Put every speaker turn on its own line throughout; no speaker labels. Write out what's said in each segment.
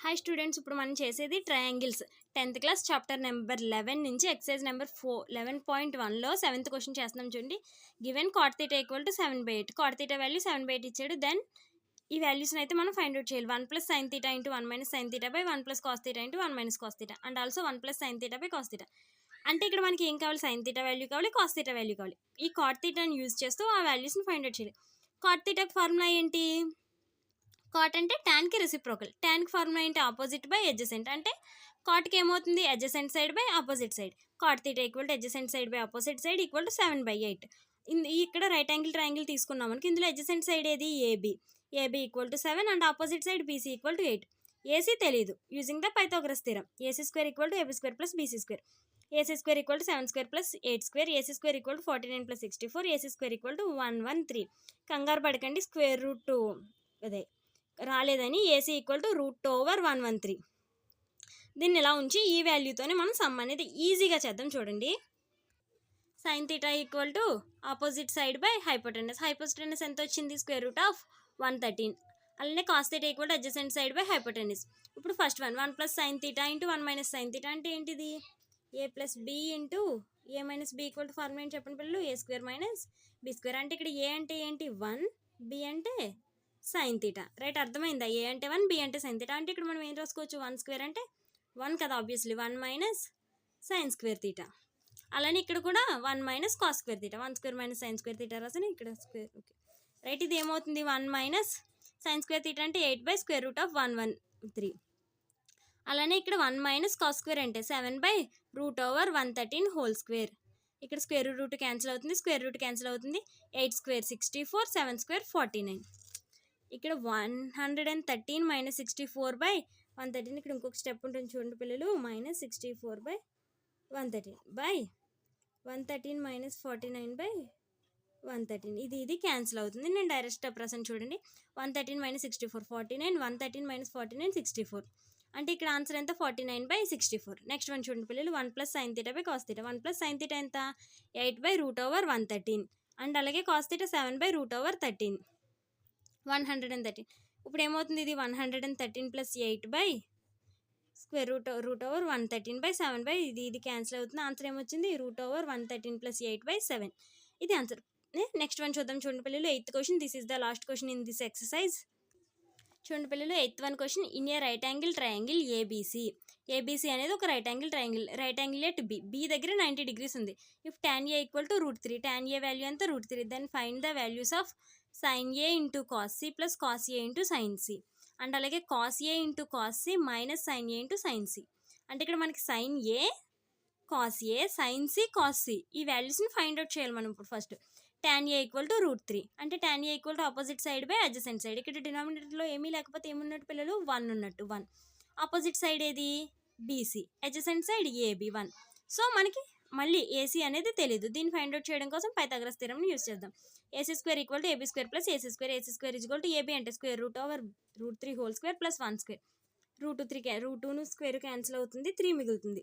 Hi students, ఇప్పుడు మనం చేసేది triangles 10th class chapter number 11 నుంచి ఎక్సైజ్ నెంబర్ 11.1లో 7th క్వశ్చన్ చేస్తున్నాం. చూడండి, గివెన్ cot θ = 7/8. cot θ వాల్యూ 7/8 ఇచ్చాడు. దెన్ ఈ వాల్యూస్ని అయితే మనం ఫైండ్ అవుట్ చేయాలి. 1 + sin θ × 1 - sin θ / 1 + cos θ × 1 - cos θ and also 1 + sin θ / cos θ. అంటే ఇక్కడ మనకి ఏం కావాలి? sin θ వాల్యూ కావాలి, cos θ వాల్యూ కావాలి. ఈ cot θని యూజ్ చేస్తూ ఆ వాల్యూస్ని ఫైండ్ అవుట్ చేయాలి. cot θకి ఫార్ములా ఏంటి? కాట్ అంటే ట్యాన్కి రెసిప్రోకల్. ట్యాన్కి ఫార్ములా ఏంటి? Opposite by adjacent. అంటే కాట్కి ఏమవుతుంది? Adjacent side by opposite side. Cot θ = adjacent side by opposite side = 7/8. ఇక్కడ రైట్ యాంగిల్ ట్రయాంగిల్ తీసుకున్నాం మనకి. ఇందులో అడ్జసెంట్ సైడ్ ఏది? AB. AB = 7 and opposite side BC = 8. AC తెలియదు. Using the Pythagoras theorem. AC² = AB² + BC². AC² = 7² + 8². AC² = 49 + 64. AC² = 113. కంగారు పడకండి, square root అదే రాలేదని. AC = √113. దీన్ని ఇలా ఉంచి ఈ వాల్యూతోనే మనం సమ్ అనేది ఈజీగా చేద్దాం. చూడండి, sin θ = opposite side by hypotenuse. Hypotenuse ఎంత వచ్చింది? √113. అలానే cos θ = adjacent side by hypotenuse. ఇప్పుడు ఫస్ట్ 1 + sin θ × 1 - sin θ అంటే ఏంటిది? a + b × a - b = formula ఏంటి చెప్పండి పిల్లలు? a² - b². అంటే ఇక్కడ a అంటే ఏంటి? 1, b అంటే sin θ. రైట్, అర్థమైందా? a అంటే 1, b అంటే sin θ. అంటే ఇక్కడ మనం ఏం రాసుకోవచ్చు? 1² అంటే 1 కదా, ఆబ్వియస్లీ 1 - sin² θ. అలానే ఇక్కడ కూడా 1 - cos² θ. 1² - sin² θ రాసిన ఇక్కడ స్క్వేర్. ఓకే రైట్, ఇది ఏమవుతుంది? 1 - sin² θ అంటే 8/√113. అలానే ఇక్కడ 1 - cos² అంటే 7/√113². ఇక్కడ స్క్వేర్ రూట్ క్యాన్సిల్ అవుతుంది, స్క్వేర్ రూట్ క్యాన్సిల్ అవుతుంది. 8² 64, 7² 49. ఇక్కడ 113 - 64/113. ఇక్కడ ఇంకొక స్టెప్ ఉంటుంది చూడండి పిల్లలు. -64/113 113 - 49/113. ఇది క్యాన్సిల్ అవుతుంది. నేను డైరెక్ట్ స్టెప్ రాసాను చూడండి. 113 - 64 49, 113 - 49 64. అంటే ఇక్కడ ఆన్సర్ ఎంత? 49/64. నెక్స్ట్ వన్ చూడండి పిల్లలు. 1 + sin θ / cos θ. 1 + sin θ ఎంత? 8/√113. అండ్ అలాగే cos θ 7/√13. 113. ఇప్పుడు ఏమవుతుంది? ఇది 113 + 8/√113/7 ఇది క్యాన్సిల్ అవుతుంది. ఆన్సర్ ఏమొచ్చింది? √113 + 8/7. ఇది ఆన్సర్. నెక్స్ట్ వన్ చూద్దాం. చూడండి పిల్లలు, 8th question. This is the last question in this exercise. చూడండి పిల్లలు, 8th one question. In a right angle triangle ABC. ABC అనేది ఒక right angle triangle. Right angle at B. B దగ్గర 90 degrees ఉంది. If tan A = √3. tan A value ఎంత? √3. Then find the values of sin A × cos C + cos A × sin C. And అలాగే cos A × cos C - sin A × sin C. అంటే ఇక్కడ మనకి sin A, cos A, sin C, cos C ఈ వాల్యూస్ని find out చేయాలి మనం ఇప్పుడు. First tan A = √3. అంటే tan A = opposite side by adjacent side. ఇక్కడ డినామినేటర్లో ఏమీ లేకపోతే ఏమున్నట్టు పిల్లలు? 1 ఉన్నట్టు. 1 ఆపోజిట్ సైడ్ ఏది? BC. Adjacent side AB 1. So మనకి మళ్ళీ ఏసీ అనేది తెలియదు. దీన్ని ఫైండ్ అవుట్ చేయడం కోసం పైథాగరస్ థీరంని యూజ్ చేద్దాం. AC² = AB² + AC². AC² = AB అంటే √√3² + 1². √2ను స్క్వేర్ క్యాన్సిల్ అవుతుంది, 3 మిగులుతుంది.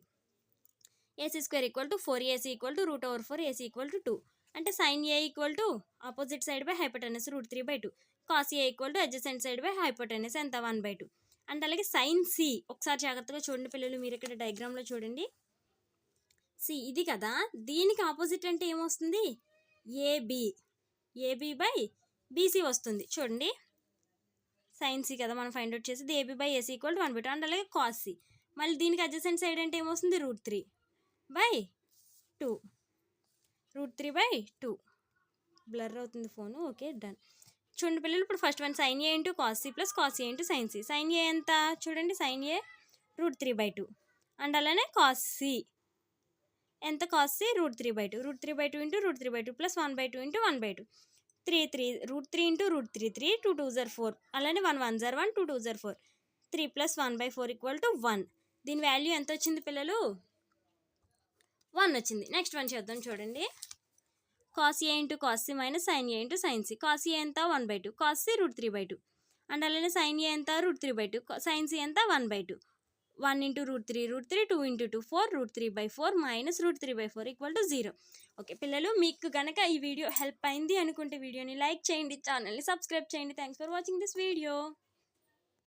AC² = 4. AC = √4. AC = 2. అంటే sin A = opposite side by hypotenuse √3/2. cos A = adjacent side by hypotenuse ఎంత? 1/2. అండ్ అలాగే sin C ఒకసారి జాగ్రత్తగా చూడండి పిల్లలు. మీరు ఇక్కడ డయాగ్రామ్లో చూడండి. C ఇది కదా, దీనికి ఆపోజిట్ అంటే ఏమొస్తుంది? ఏబి. ఏబి/బీసీ వస్తుంది. చూడండి, sin C కదా మనం ఫైండ్ అవుట్ చేసేది. AB/AC = 1/2. అండ్ అలాగే cos C. మళ్ళీ దీనికి అడ్జసెంట్ సైడ్ అంటే ఏమొస్తుంది? √3/2. √3/2. బ్లర్ అవుతుంది ఫోను. Okay done. చూడండి పిల్లలు, ఇప్పుడు first one sin A × cos C + cos A × sin C. sin A ఎంత? చూడండి, sin A √3/2. అండ్ అలానే cos C ఎంత? cos C √3/2. √3/2 × √3/2 + 1/2 × 1/2. 3 √3 × √3 3. 2 2s are 4. అలానే 1 1s are 1. 2 2s are 4. 3 + 1/4 = 1. దీని వాల్యూ ఎంత వచ్చింది పిల్లలు? 1 వచ్చింది. నెక్స్ట్ వన్ చేద్దాం. చూడండి, cos A × cos C - sin A × sin C. cos A ఎంత? 1/2. cos C √3/2. అండ్ అలానే sin A ఎంత? √3/2. sin C ఎంత? 1/2. 1 × √3 √3, 2 × 2 4. √3/4 - √3/4 = 0. ఓకే పిల్లలు, మీకు కనుక ఈ వీడియో హెల్ప్ అయింది అనుకుంటే వీడియోని లైక్ చేయండి, ఛానల్ని సబ్స్క్రైబ్ చేయండి. Thanks for watching this video.